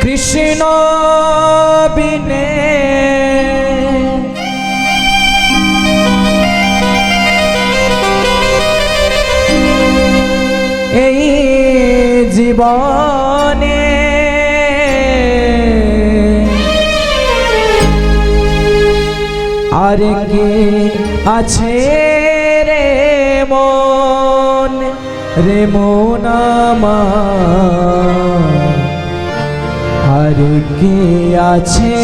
কৃষ্ণ বিনে এই জীবনে আর কে আছে রে মন রে মন আমার আর কে আছে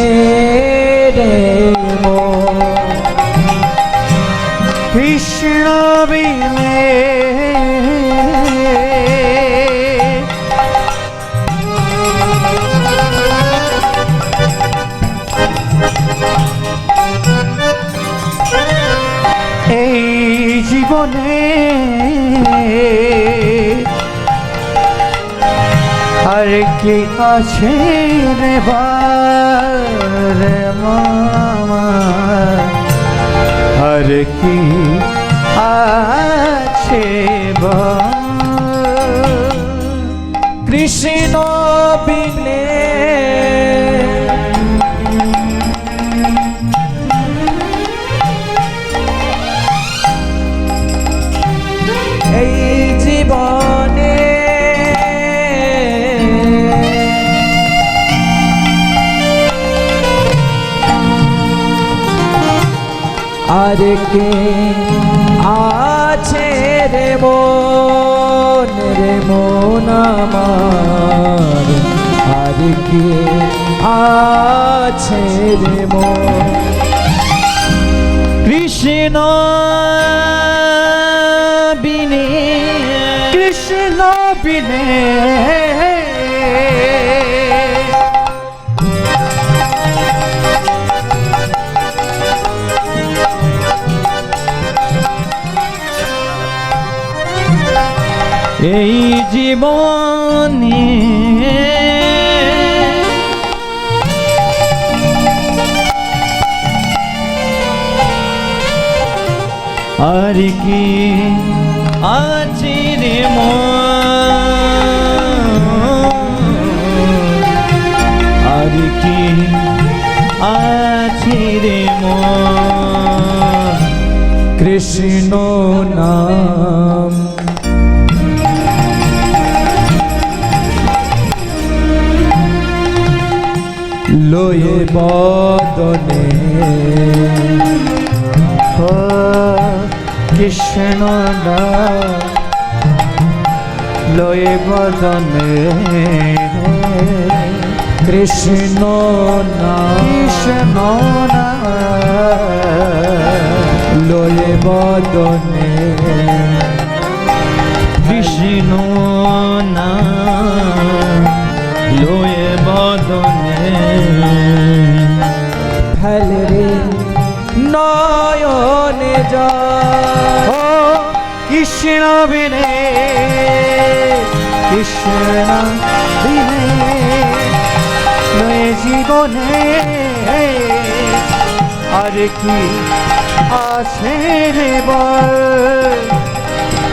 রে মন কৃষ্ণ বিনে এই জীবনে আর কি আছে রে মামা আর কি আছে কৃষ্ণ বিনে এই জীবনে আর কে আছে রে মন আমার আর কে আছে রে মন কৃষ্ণ বিনে কৃষ্ণ বিনে এই জীবনে আর কি আছে রে আর কি আছে রে কৃষ্ণ নাম লয়ে বদনে কৃষ্ণ লয়ে বদনে কৃষ্ণ কৃষ্ণ লয়ে বদনে কৃষ্ণ লয়ে বদনে ফেলে রে নয়নে যা কৃষ্ণ বিনে কৃষ্ণ বিনে জীবনে আর কি আছে রে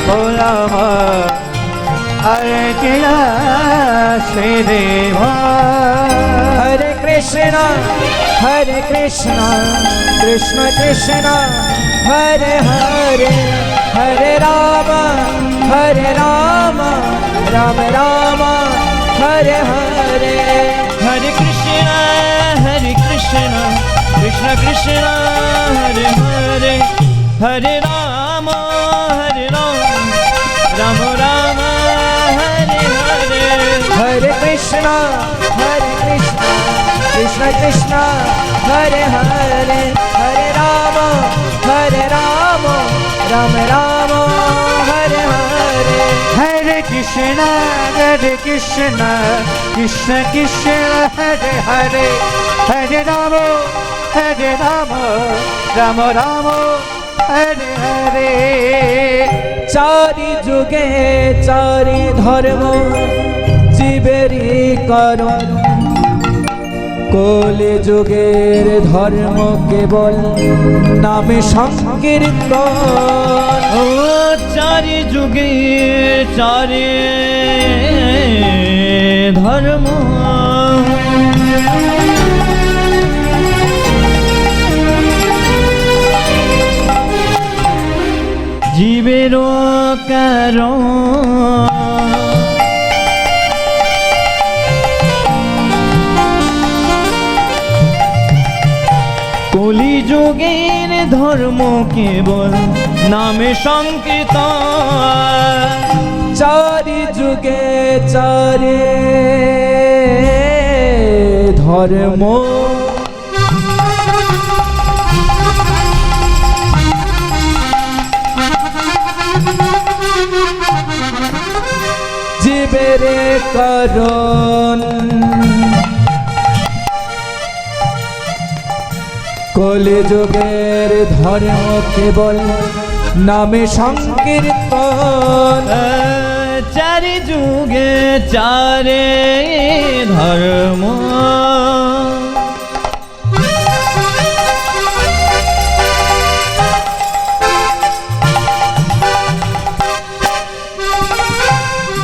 বলাম আর কি আছে রে হরে কৃষ্ণ কৃষ্ণ কৃষ্ণ হরে হরে হরে রাম রাম রাম হরে হরে हरे कृष्ण कृष्ण कृष्ण हरे हरे हरे राम राम राम हरे हरे हरे कृष्ण कृष्ण कृष्ण हरे हरे हरे राम राम राम हरे हरे हरे कृष्ण कृष्ण कृष्ण हरे हरे हरे राम राम राम हरे हरे चारि जुगे चारि धर्म जीवेरी करम कोले जुगेर धर्म केवल नामे संकीर्तन ओ चारि जुगे चारि धर्म যুগের ধর্ম কেবল নামে সংকীর্তন চারি যুগে চারে ধর্ম জীবের কারণ কলি যুগের ধর্ম কেবল নামে সংকীর্তন চারি যুগে চারে ধর্ম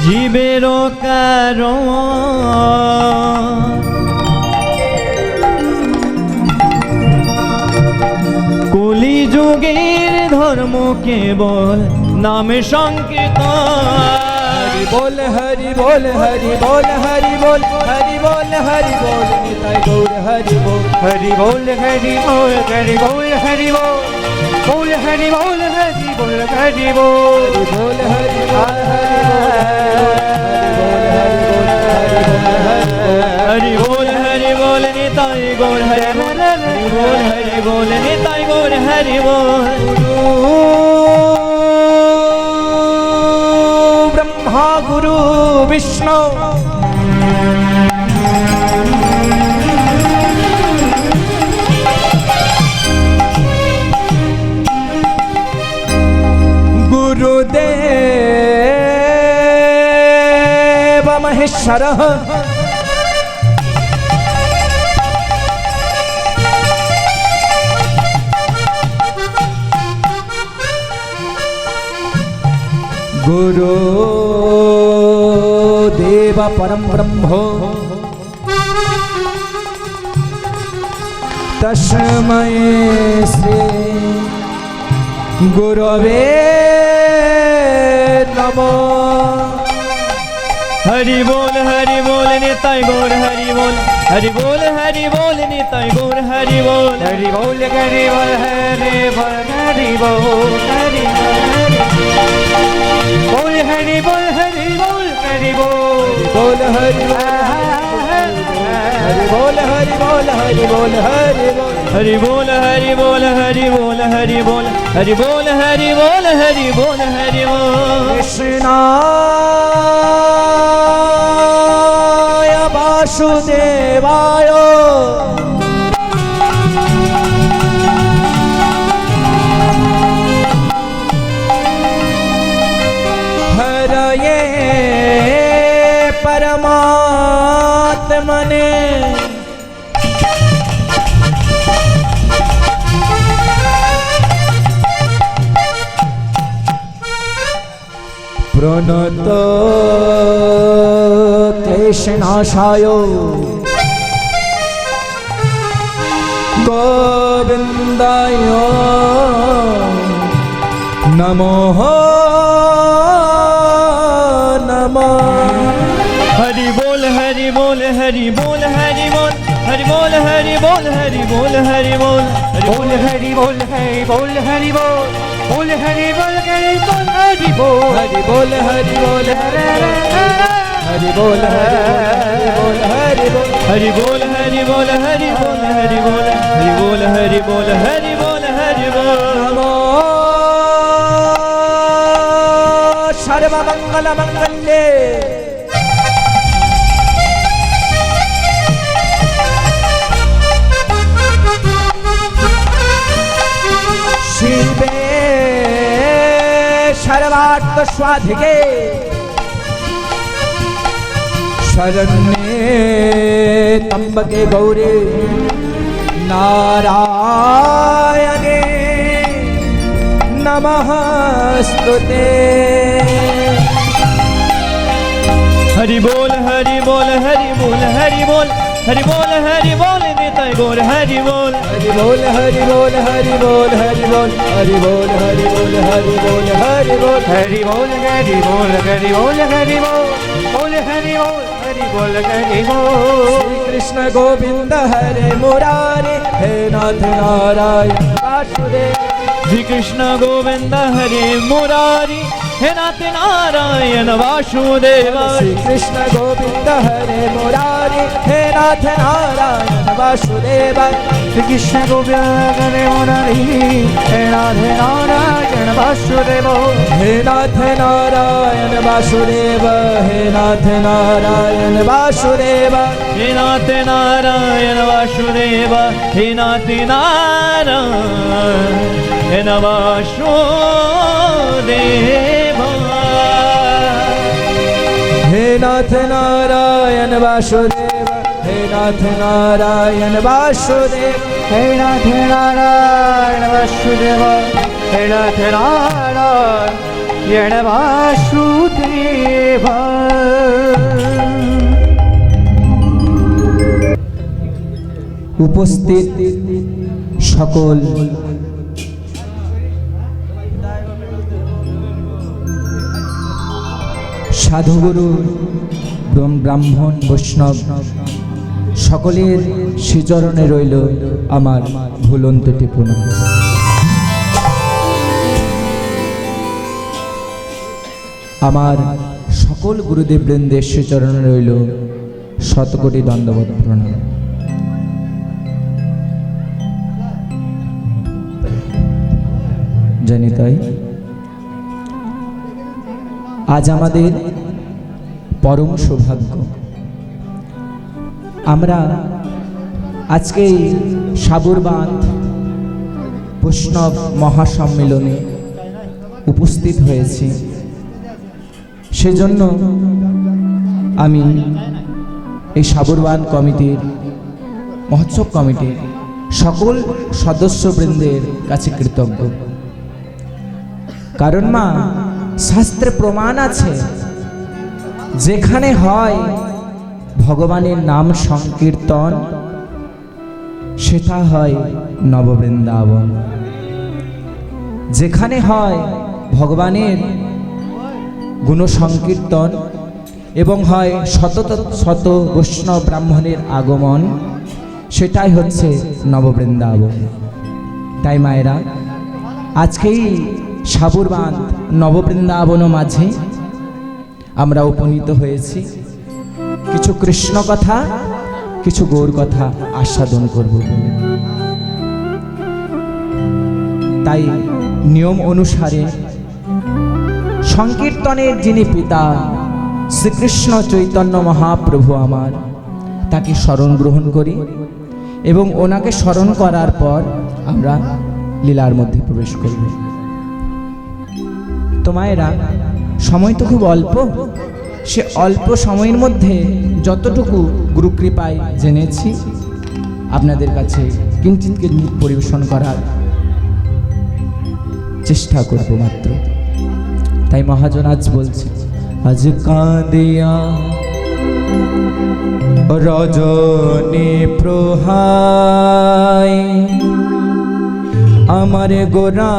জীবের কারণ কলি যুগের ধর্ম কেবল নামে সংকীর্তন হরি বল হরি বল হরি বল হরি বল হরি বল হরি বল নিতাই গৌর হরি বল হরি বল হরি বল হরি বল হরি বল বল হরি বল হরি বল হরি বল বল হরি বল হরি বল হরি বল নিতাই গৌর হরি বল হরি বল নিতাই গৌর হরি বল ব্রহ্মা গুরু বিষ্ণু गुरुदेव महेश्वर गुरुदेव परम ब्रह्म तस्मै श्री गुरवे नमो हरि बोल निताई गौर हरि बोल हरि बोल निताई गौर हरि बोल हरि बोल हरि बोल हरि बोल हरि बोल हरि बोल हरि बोल हरि बोल हरि बोल बोल हरि बोल हरि बोल हरि बोल हरि बोल हरि बोल हरि बोल हरि बोल हरि बोल हरि बोल हरि बोल हरि बोल हरि बोल कृष्णाय वासुदेवाय हरये परमात्मने प्रणत क्लेशनाशाय गोविन्दाय नमो नमः हरि बोल हरि बोल हरि बोल हरि बोल हरि बोल हरि बोल हरि बोल हरि बोल बोल हरि बोल हरि बोल हरि बोल बोल हरि बोल हरि बोल हरि बोल हरि बोल हरि बोल हरि बोल हरि बोल हरि बोल हरि बोल हरि बोल हरि बोल हरि बोल हरि बोल हरि बोल हरि बोल नमो सर्वमंगल मंगल्ये शिवे सर्वार्थ स्वाधिके शरण्ये त्र्यंबके गौरी नारायणे नमस्तुते हरि बोल हरि बोल हरि बोल हरि बोल हरि बोल हरि बोल निताई गौर हरि बोल हरि बोल हरि बोल हरि बोल हरि बोल हरि बोल हरि बोल हरि बोल हरि बोल हरि बोल हरि बोल हरि बोल हरि बोल बोल हरि बोल हरि बोल हरि बोल श्री कृष्ण गोविंद हरे मुरारे हे नाथ नारायण वासुदेव श्री कृष्ण गोविंद हरे मुरारी हे नाथ नारायण वासुदेव श्री कृष्ण गोविंद हरे मुरारे हे नाथ नारायण वासुदेव श्री कृष्ण गोविंद हरे मुरारी हे नाथ नारायण वासुदेव हे नाथ नारायण वासुदेव हे नाथ नारायण वासुदेव हे नाथ नारायण वासुदेव हे नाथ नारायण वासुदेव हे नाथ नारायण वासुदेव हे नाथ नारायण वासुदेव हे नाथ नारायण वासुदेव हे नाथ नारायण वासुदेव উপস্থিত সকল সাধুগুরু ব্রাহ্মণ বৈষ্ণব সকলের শ্রীচরণে রইল আমার ভুলন্তটি প্রণাম। আমার সকল গুরুদেব বৃন্দের শ্রীচরণে রইল শতকোটি দণ্ডবত প্রণাম। জানি তাই আজ আমাদের পরম সৌভাগ্য, আমরা আজকে সাবর বাঁধ বৈষ্ণব মহাসম্মেলনে উপস্থিত হয়েছি। সেজন্য আমি এই সাবর বাঁধ কমিটির মহোৎসব কমিটির সকল সদস্যবৃন্দের কাছে কৃতজ্ঞ। কারণ মা, শাস্ত্রে প্রমাণ আছে যেখানে হয় ভগবানের নাম সংকীর্তন সেটা হয় নববৃন্দাবন, যেখানে হয় ভগবানের গুণ সংকীর্তন এবং হয় শত শত বৈষ্ণব ব্রাহ্মণের আগমন, সেটাই হচ্ছে নববৃন্দাবন। তাই মায়েরা, আজকেই সাবর বাঁধ নববৃন্দাবন মাঝে আমরা উপনীত হয়েছি। কিছু কৃষ্ণ কথা, কিছু গৌর কথা আস্বাদন করব বলে। তাই নিয়ম অনুসারে সংকীর্তনের যিনি পিতা শ্রীকৃষ্ণ চৈতন্য মহাপ্রভু আমার, তাকে স্মরণ গ্রহণ করি এবং ওনাকে স্মরণ করার পর আমরা লীলার মধ্যে প্রবেশ করব। তো মায়েরা, সময় তো খুব অল্প, সে অল্প সময়ের মধ্যে যতটুকু গুরুকৃপায় জেনেছি আপনাদের কাছে কিঞ্চিৎ কিঞ্চিৎ পরিবেশন করার চেষ্টা করব মাত্র। তাই মহাজন আজ বলছে, আজ কাঁদিয়া রজনী প্রহাই আমারে গোরারাই,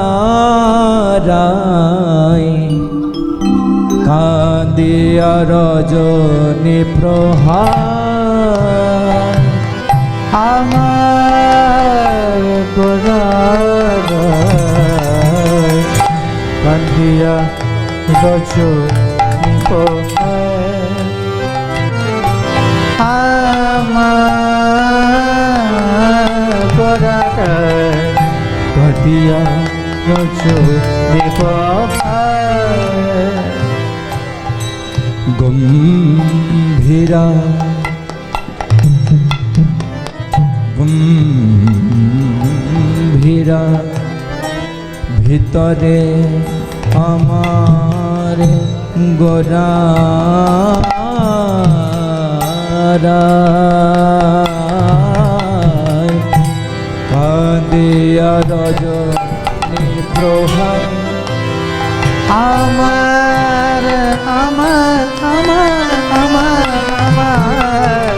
কাঁদিয়া রজনী প্রহাই আমার গোরারাই, কাঁদিয়া রজনী প্রহাই আমার গোরারাই, কাঁদিয়া রজনী প্রহাই গম্ভীরা গম্ভীরা ভিতরে আমার গোরারাই, কাঁদিয়া রজনী প্রহাই আমার আমার আমার আমার আমার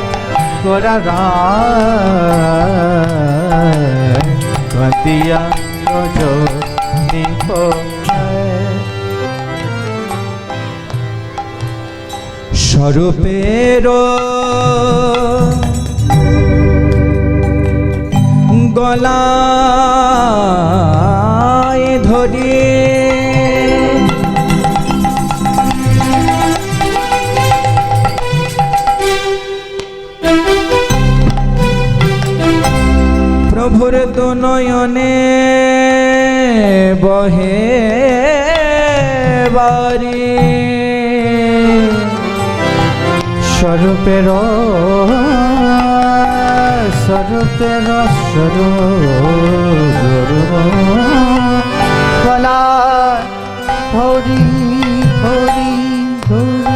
গোরারাই, কাঁদিয়া রজনী প্রহাই স্বরূপের গলায় ধরি প্রভুর দু নয়নে বহে বারি স্বরূপের স্বরূপের স্বরূপ গলা হরি হরি হরি।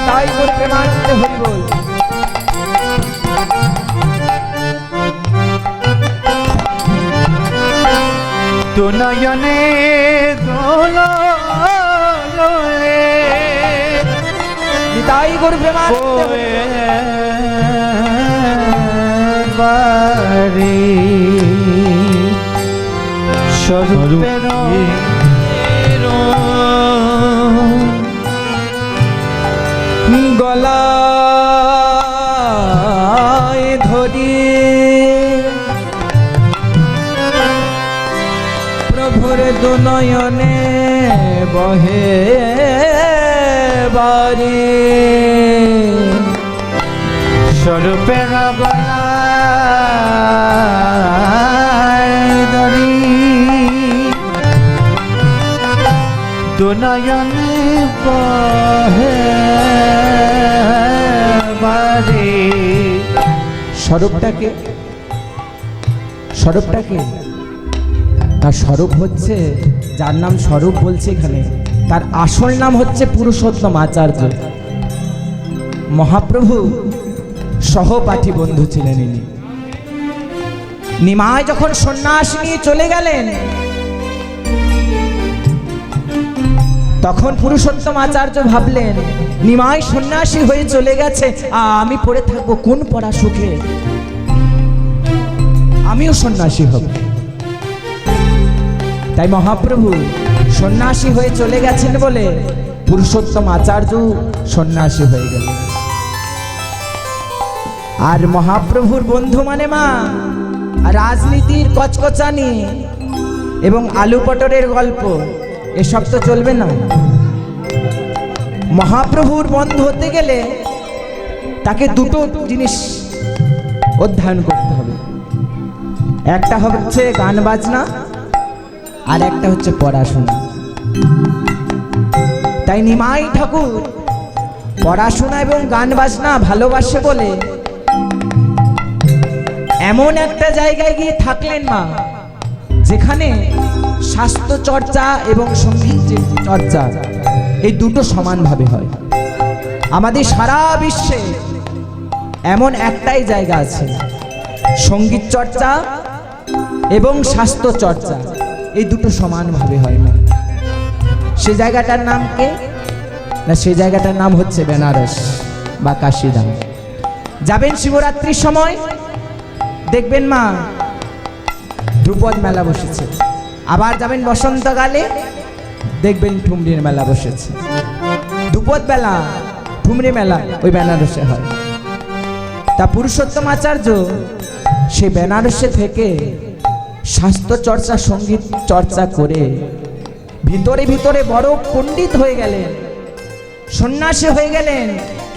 তাই করে প্রেমানন্দে হরি বল। দু নয়নে দোলে তাই করে প্রেমানন্দে হরি বল। বারে স্বরূপের গলায় ধরি প্রভুর দু নয়নে বহে বারি স্বরূপের গলায় ধরি দু নয়নে বহে বারে। স্বরূপটাকে তার স্বরূপ হচ্ছে, যার নাম স্বরূপ বলছে এখানে, তার আসল নাম হচ্ছে পুরুষোত্তম আচার্য। মহাপ্রভু সহপাঠী বন্ধু ছিলেন ইনি। নিমায় যখন সন্ন্যাস নিয়ে চলে গেলেন, তখন পুরুষোত্তম আচার্য ভাবলেন, নিমাই সন্ন্যাসী হয়ে চলে গেছে, আমি পড়ে থাকবো কোন পড়া সুখে, আমিও সন্ন্যাসী হব। তাই মহাপ্রভু সন্ন্যাসী হয়ে চলে গেছেন বলে পুরুষোত্তম আচার্য সন্ন্যাসী হয়ে গেলেন। আর মহাপ্রভুর বন্ধু মানে মা রাজনীতির কচকচানি এবং আলু পটরের গল্প এসব তো চলবে না। মহাপ্রভুর বন্ধু হতে গেলে তাকে দুটো জিনিস অধ্যয়ন করতে হবে, একটা হচ্ছে গান বাজনা আর একটা হচ্ছে পড়াশোনা। তাই নিমাই ঠাকুর পড়াশোনা এবং গান বাজনা ভালোবাসে বলে এমন একটা জায়গায় গিয়ে থাকলেন মা, যেখানে স্বাস্থ্য চর্চা এবং সঙ্গীত চর্চা এই দুটো সমানভাবে হয়। আমাদের সারা বিশ্বে এমন একটাই জায়গা আছে, সঙ্গীত চর্চা এবং স্বাস্থ্য চর্চা এই দুটো সমানভাবে হয় না। সে জায়গাটার নাম কে না, সে জায়গাটার নাম হচ্ছে বেনারস বা কাশীধাম। যাবেন শিবরাত্রির সময়, দেখবেন মা ধ্রুপদ মেলা বসেছে। আবার যাবেন বসন্তকালে, দেখবেন ঠুমরির মেলা বসেছে। ধ্রুপদ মেলা, ঠুমরি মেলা ওই বেনারসে হয়। তা পুরুষোত্তম আচার্য সে বেনারসে থেকে স্বাস্থ্য চর্চা সঙ্গীত চর্চা করে ভিতরে ভিতরে বড় পণ্ডিত হয়ে গেলেন, সন্ন্যাসী হয়ে গেলেন।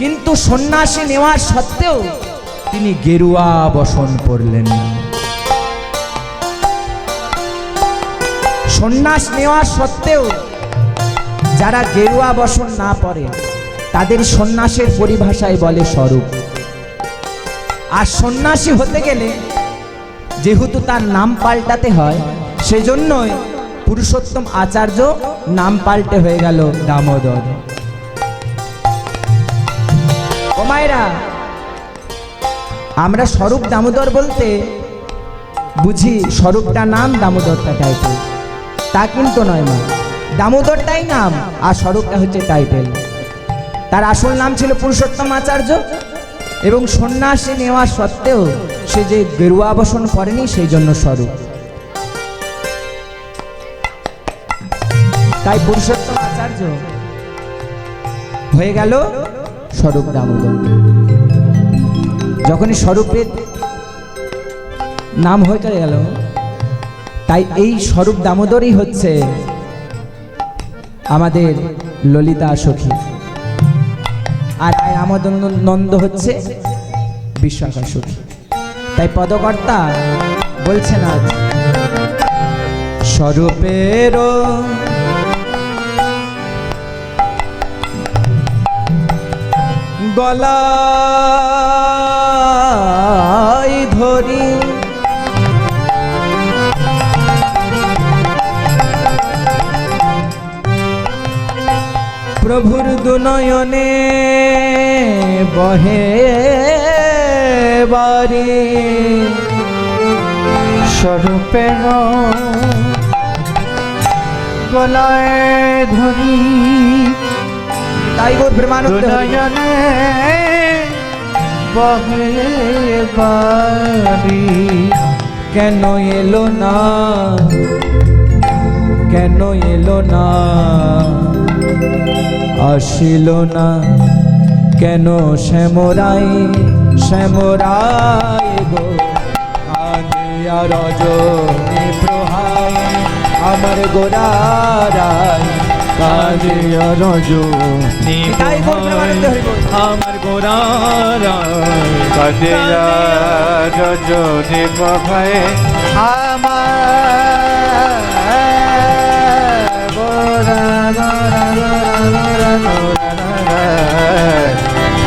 কিন্তু সন্ন্যাসী নেওয়ার সত্ত্বেও তিনি গেরুয়া বসন পরলেন না। সন্ন্যাস নেওয়ার সত্ত্বেও যারা গেরুয়া বসন না পরে তাদের সন্ন্যাসের পরিভাষায় বলে স্বরূপ। আর সন্ন্যাসী হতে গেলে যেহেতু তার নাম পাল্টাতে হয়, সেজন্যই পুরুষোত্তম আচার্য নাম পাল্টে হয়ে গেল দামোদর। ও মায়েরা, আমরা স্বরূপ দামোদর বলতে বুঝি স্বরূপটা নাম, দামোদরটা টাইটেল, তা কিন্তু নয় মা। দামোদরটাই নাম আর স্বরূপটা হচ্ছে টাইটেল। তার আসল নাম ছিল পুরুষোত্তম আচার্য এবং সন্ন্যাসী নেওয়া সত্ত্বেও সে যে গেরুয়া বসন পরেনি, সেই জন্য স্বরূপ। তাই পুরুষোত্তম আচার্য হয়ে গেল স্বরূপ দামোদর। যখনই স্বরূপের নাম হয়ে গেল, তাই এই স্বরূপ দামোদরই হচ্ছে আমাদের ললিতা সখী, আর আমাদের নন্দ হচ্ছে বিশাখা সখী। তাই পদকর্তা বলছেন আজ স্বরূপের গলায় ধরি প্রভুর দুনয়নে বহে বারে স্বরূপের গলায় ধরি তাই গো প্রেমানন্দ নয়নে বহে বারি। কেন এলো না, কেন এলো না, আসিল না কেন শ্যামরাই, শ্যামরাই গো আদিয়া রজনী প্রহাই আমার গোরারাই কালিয়া রজনী তাই গো প্রেমানন্দ হরি বল। আমার গোরারা কালিয়া রজনী প্রভায় আমার গোরারা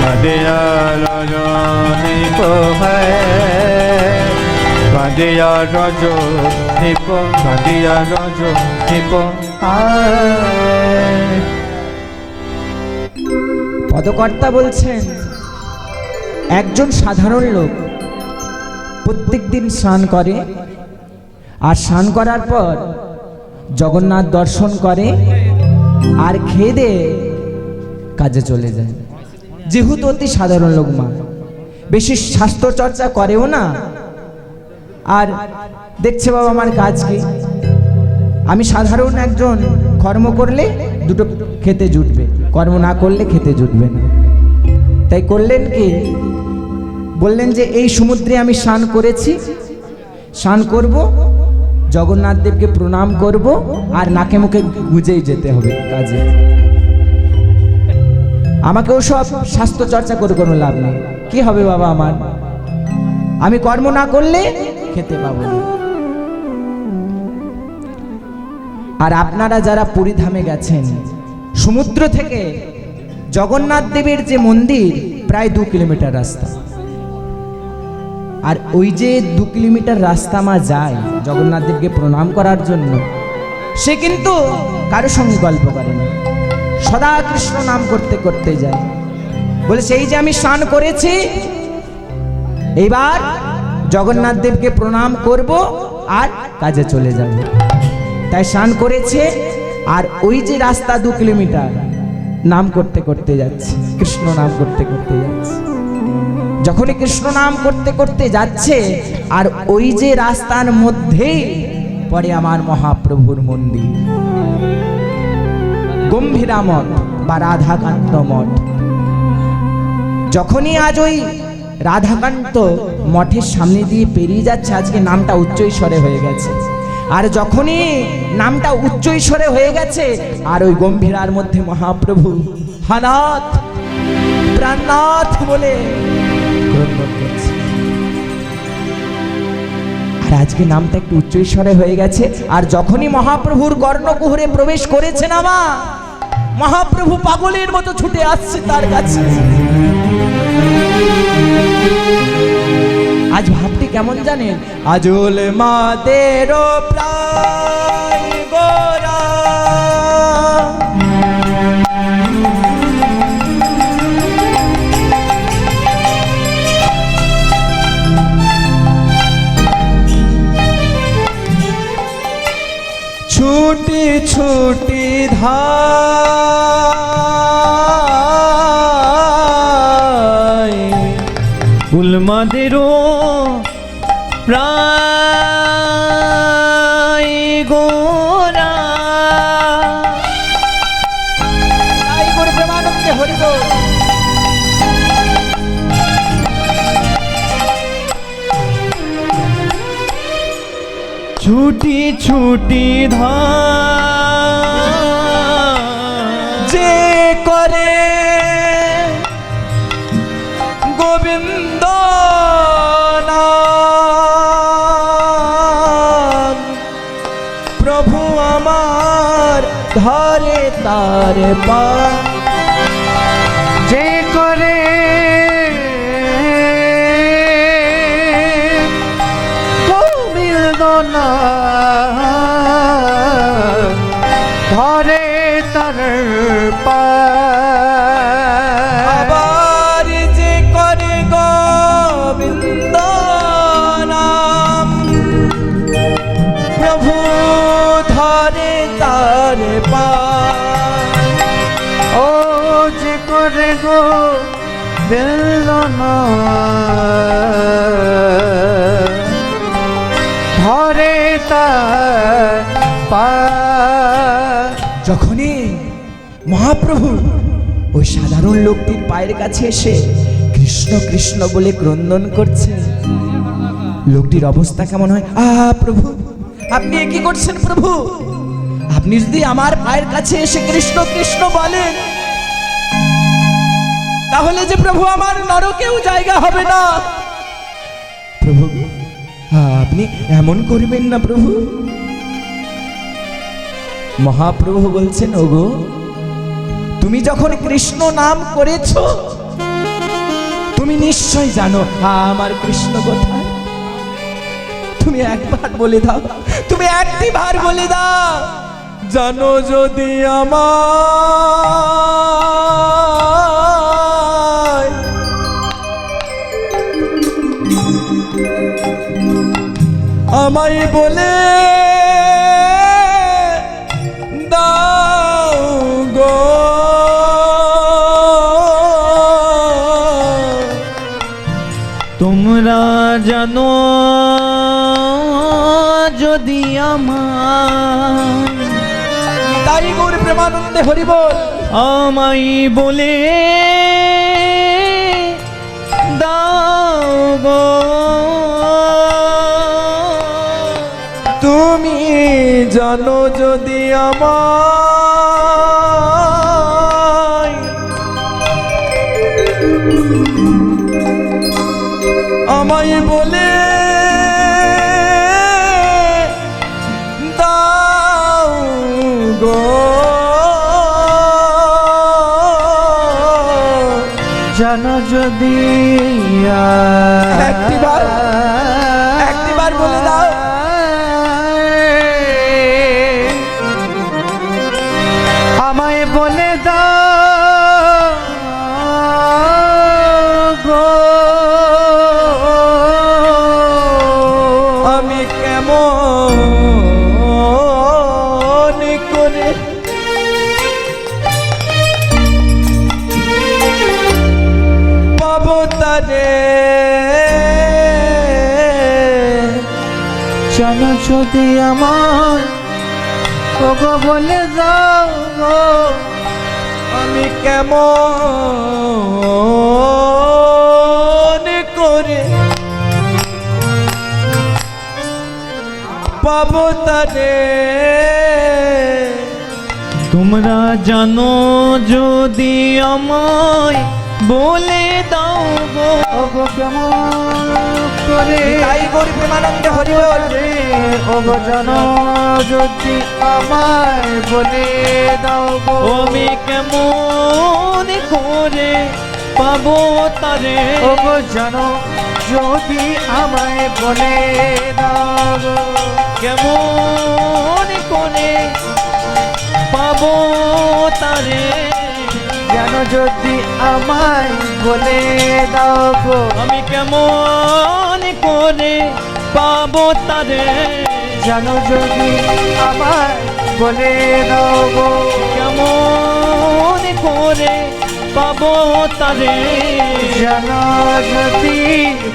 কালিয়া রজনী প্রভায় কালিয়া রজনী কালিয়া রজনী পদকর্তা বলছেন একজন সাধারণ লোক প্রত্যেক দিন স্নান করে, আর স্নান করার পর জগন্নাথ দর্শন করে, আর খেয়ে দিয়ে কাজে চলে যায়। যেহেতু অতি সাধারণ লোক, মা বেশি স্বাস্থ্য চর্চা করেও না, আর দেখছে বাবা আমার কাজ কি, আমি সাধারণ একজন, কর্ম করলে দুটো খেতে জুটবে, কর্ম না করলে খেতে জুটবে না। তাই করলেন কি, বললেন যে এই সমুদ্রে আমি স্নান করেছি, স্নান করব, জগন্নাথ দেবকে প্রণাম করব, আর নাকে মুখে গুজেই যেতে হবে কাজে। আমাকেও সব স্বাস্থ্য চর্চা করে কোনো লাভ নেই। কি হবে বাবা আমার, আমি কর্ম না করলে খেতে পাবো না। আর আপনারা যারা পুরী ধামে গেছেন, সমুদ্র থেকে জগন্নাথ দেবের যে মন্দির প্রায় 2 কিলোমিটার রাস্তা, আর ওই যে 2 কিলোমিটার রাস্তা মা যায় জগন্নাথ দেবকে প্রণাম করার জন্য, সে কিন্তু কারোর সঙ্গে গল্প করে না, সদা কৃষ্ণ নাম করতে করতে যায়। বলে সেই যে আমি স্নান করেছি, এইবার জগন্নাথ দেবকে প্রণাম করব আর কাজে চলে যাব। তাই স্নান করেছে, আর ওই যে রাস্তা 2 কিলোমিটার নাম করতে করতে যাচ্ছে, কৃষ্ণ নাম করতে করতে যাচ্ছে। যখনই কৃষ্ণ নাম করতে করতে যাচ্ছে, আর ওই যে রাস্তার মধ্যেই পড়ে আমার মহাপ্রভুর মন্দির, গম্ভীরা মঠ বা রাধাকান্ত মঠ। যখনই আজ ওই রাধাকান্ত মঠের সামনে দিয়ে পেরিয়ে যাচ্ছে, আজকে নামটা উচ্চৈস্বরে হয়ে গেছে। আর যখনই নামটা উচ্চৈস্বরে হয়ে গেছে, আর ওই গম্ভীরার মধ্যে মহাপ্রভু হানাথ প্রাণনাথ বলে ক্রন্দন করছে। আর আজকে নামটা একটু উচ্চৈস্বরে হয়ে গেছে। আর যখনই মহাপ্রভুর কর্ণকুহরে প্রবেশ করেছে না মা, মহাপ্রভু পাগলের মতো ছুটে আসছে তার কাছে। আজ ভাবটি কেমন জানেন, আজল মাদের প্রাণ গোরা, ছুটি ছুটি ধায় উলমাদেরও প্রায় গোরা। তাই করে প্রেমানন্দে হরি বল। ছুটি ছুটি ধার যে করে গোবিন্দ নাম, প্রভু আমার ধরে তার পার। যে করে গোবিন্দ নাম, ধরে তার পার। আবার যে করে গোবিন্দ নাম, প্রভু ধরে তার পার। ও যে করে গো বেলনা ধরে তার পার। যখনই মহাপ্রভু ওই সাধারণ লোকটির পায়ের কাছে এসে কৃষ্ণ কৃষ্ণ বলে ক্রন্দন করছে, লোকটির অবস্থা কেমন হয়? প্রভু, আপনি এ কি করছেন প্রভু? আপনি যদি আমার পায়ের কাছে এসে কৃষ্ণ কৃষ্ণ বলেন, তাহলে যে প্রভু আমার নরকেও জায়গা হবে না। প্রভু, আপনি এমন করবেন না প্রভু। মহাপ্রভু বলছেন, ওগো তুমি যখন কৃষ্ণ নাম করেছো, তুমি নিশ্চয় জানো আমার কৃষ্ণ কোথায়। তুমি একবার বলে দাও, তুমি একটি বার বলে দাও, জানো যদি আমায় বলে দাও গো। তোমরা জানো যদি আমার, তাই গৌর প্রেমানন্দে হরি বল। আমায় বলে দাও গো। তুমি জানো যদি আমায় বলে দাও গো। জানো যদি একটিবার বলে দাও। আমায় বলে দাও গো। আমি কেমন করে পাবো তারে? জানো যদি আমার ওগো বলে দাও গো। আমি কেমন করে পাবো তারে? তোমরা জানো যদি আমায় বলে দাও গো। ওগো কেমন করে তাই গৌর প্রেমানন্দে হরি বল। রে ওগো জানো যদি আমায় বলে দাও গো। আমি কেমন করে পাবো তারে? ওগো জানো যদি আমায় বলে দাও গো। কেমন করে পাবো তারে? জানো যদি আমায় বলে দাও গো। আমি কেমন করে পাবো তারে? জানো যদি আমায় বলে দাও গো। কেমন করে পাবো তারে? জানো যদি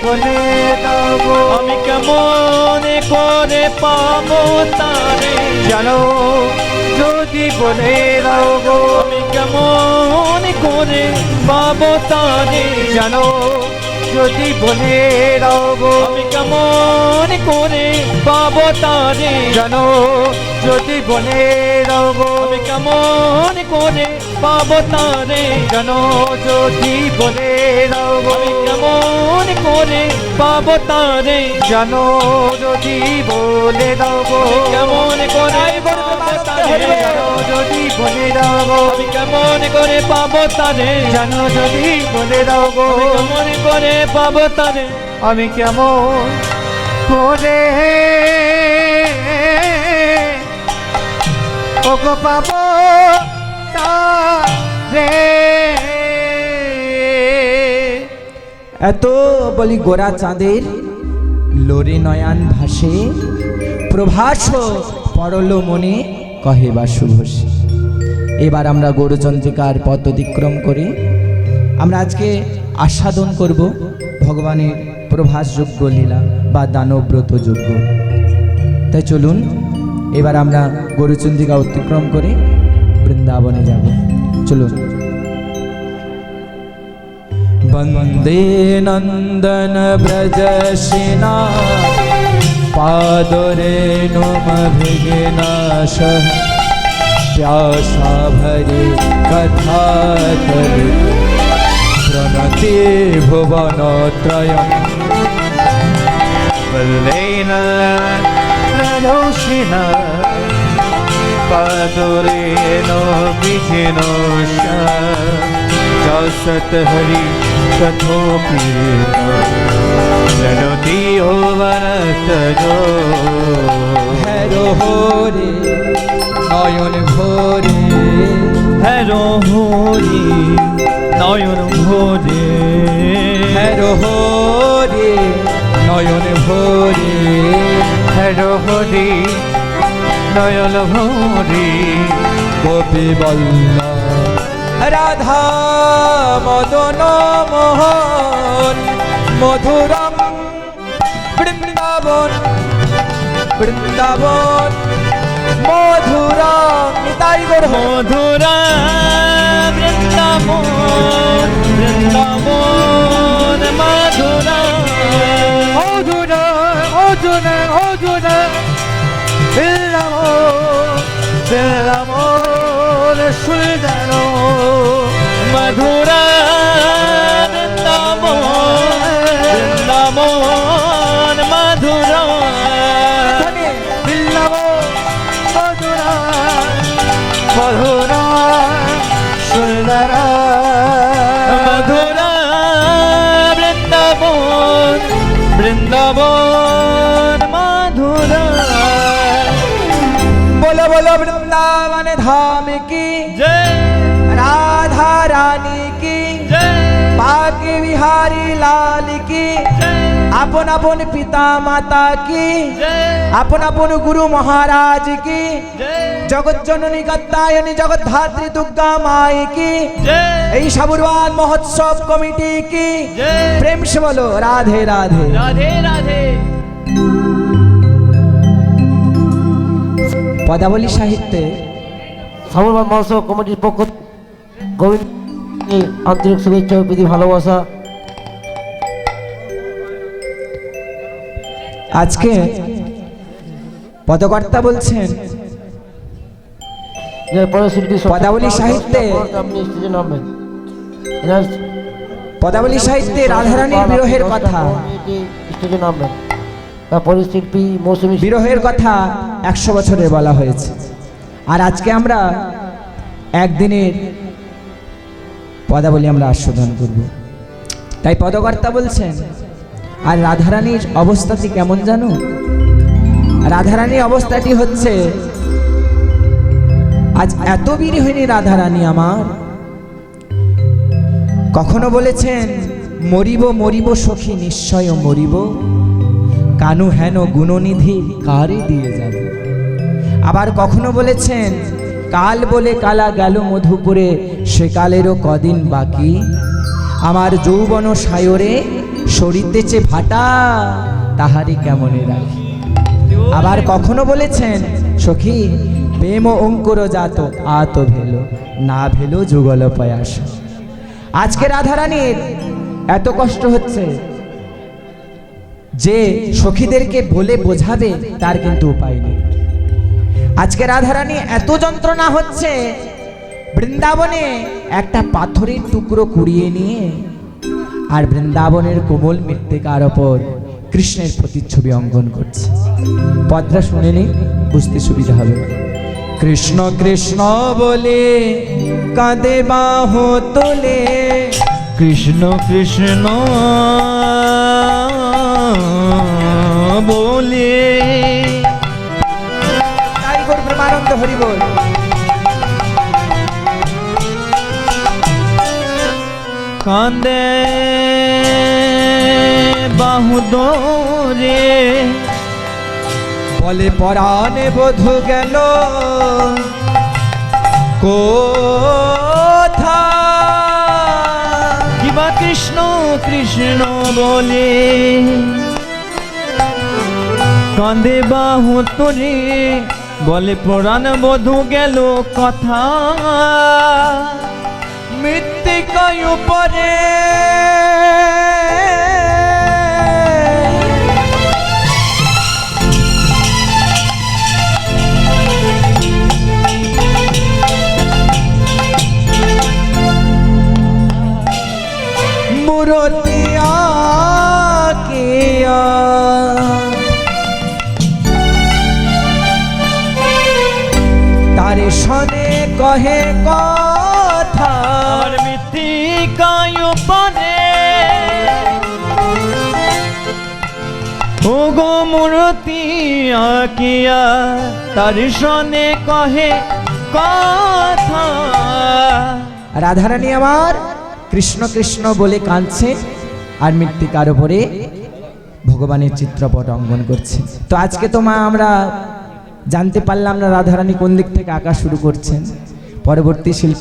বলে দাও গো। আমি কেমন করে পাবো তারে? জানো যদি বলে দাও গো। আমি কেমন করে পাবো তারে? জানো যদি বলে দাও গো আমি কেমন করে পাবো তারে জানো যদি বলে দাও গো আমি কেমন করে পাবো তারে জানো যদি বলে দাও গো আমি কেমন করে পাবো তারে জানো যদি বলে দাও গো কেমন করে পাবো তারে জানো যদি বলে দাও গো আমি কেমন করে পাবো তারে জানো যদি বলে দাও গো আমি কেমন করে পাবো তারে আমি কেমন করে ওগো পাবো তারে এত বলি গোরা চাঁদের লোরে নয়ান ভাসে প্রভাস পরল মনে কহে বা শুভসী। এবার আমরা গৌরচন্দ্রিকার পথ অতিক্রম করে আমরা আজকে আস্বাদন করব ভগবানের প্রভাসযোগ্য লীলা বা দানব্রত যোগ্য। তাই চলুন এবার আমরা গৌরচন্দ্রিকা অতিক্রম করে বৃন্দাবনে যাব। চলুন। বন্দে নন্দন ব্রজসিনা পাদরেণুমভিঘ্নাশ প্যাসা ভরে কথা তলে প্রণতি ভুবনত্রয়ম। বল্লেন রজৌষিণ পাদরেণো বিঘ্নোষ যশত হরি তথোপি প্রণতি ভুবনত্রয়ো। হেরো হরে নয়ন ভরে হেরো হরি নয়ন ভরে হেরো হরে নয়ন ভরে হেরো হরি নয়ন ভরি গোপী বল্লভ রাধা মদন মোহন মধুরম বৃন্দাবন বৃন্দাবন মধুরম নিতাই গৌর মধুরা বৃন্দাবন বৃন্দাবন মধুরা অধুনা অধুনা অধুনা বিল্লামোর সুন্দর মধুরা বৃন্দাবন বৃন্দাবন মধুরা বিল্লামো মধুরা মধুরা সুন্দর মধুরা বৃন্দাবন বৃন্দাবন মধুরা। बोलो बोलो वृंदावन धाम की जय राधा रानी की जय बाकी बिहारी लाल की जय अपन अपन पिता माता की जय अपन अपन गुरु महाराज की जय जगत जननी कात्यायनी जगत धात्री दुर्गा माई की जय এই সাবুরবান মহোৎসব কমিটি কি जय প্রেম সে বলো রাধে রাধে। राधे राधे। পদাবলী সাহিত্যে সাবুরবান মহোৎসব কমিটির পক্ষ গোবিন্দ আন্তরিক শুভেচ্ছা ও প্রীতি ভালোবাসা। আজকে পদকর্তা বলছেন যে পরশিল্পী পদাবলী সাহিত্যে- আপনি স্টেজে নামবেন। এনার পদাবলী সাহিত্যে রাধারানীর বিরহের কথা স্টেজে নামবেন। তারপরে শিল্পী মৌসুমী বিরহের কথা 100 বছরে বলা হয়েছে। আর আজকে আমরা একদিনের পদাবলী আমরা আস্বাদন করব। তাই পদকর্তা বলছেন আর রাধারানীর অবস্থাটি কেমন জানো? রাধারানীর অবস্থাটি হচ্ছে আজ এত বীর হয়নি রাধারানী আমার। কখনো বলেছেন মরিব মরিব সখী নিশ্চয় মরিব, কানু হেন গুণনিধি কারে দিয়ে যাবে। আবার কখনো বলেছেন কাল বলে কালা গেল মধুপুরে, সে কালেরও কদিন বাকি, আমার যৌবন সায়রে সরিতেছে ভাটা, তাহারি কেমনে রাখি। আবার কখনো বলেছেন সখী প্রেম অঙ্কুর জাত আত ভেলো, না ভেলো যুগল পয়াস। আজকে রাধারানীর এত কষ্ট হচ্ছে যে সখীদেরকে বলে বোঝাবে তার কিন্তু উপায় নেই। আজকে রাধারানী এত যন্ত্রণা হচ্ছে, বৃন্দাবনে একটা পাথরের টুকরো কুড়িয়ে নিয়ে আর বৃন্দাবনের কোমল মৃত্তিকার ওপর কৃষ্ণের প্রতিচ্ছবি অঙ্কন করছে। পদটা শুনে নি, বুঝতে সুবিধা হবে। কৃষ্ণ কৃষ্ণ বলে কাঁদে বাহু তোলে, কৃষ্ণ কৃষ্ণ বলে তাই গৌর প্রেমানন্দ হরি বল। কাঁদে বাহু দোরে, বলে পরাণে বধু গেল কোথা, কিবা কৃষ্ণ কৃষ্ণ বলে কাঁদে বাহু তোরে, বলে পুরাণ বধু গেল কথা, মৃত্তিকায় উপরে মূরতি আঁকিয়া তারে শনে কহে কথা, আর মৃত্তিকায় উপরে ও গো মূর্তি আঁকিয়া তার সনে কহে কথা। রাধারানী আমার কৃষ্ণ কৃষ্ণ বলে কাঁদছে আর মৃত্তিকার উপরে ভগবানের চিত্রপট অঙ্কন করছে। তো আজকে তো মা আমরা জানতে পারলাম না রাধারানী কোন দিক থেকে আঁকা শুরু করছেন। পরবর্তী শিল্পী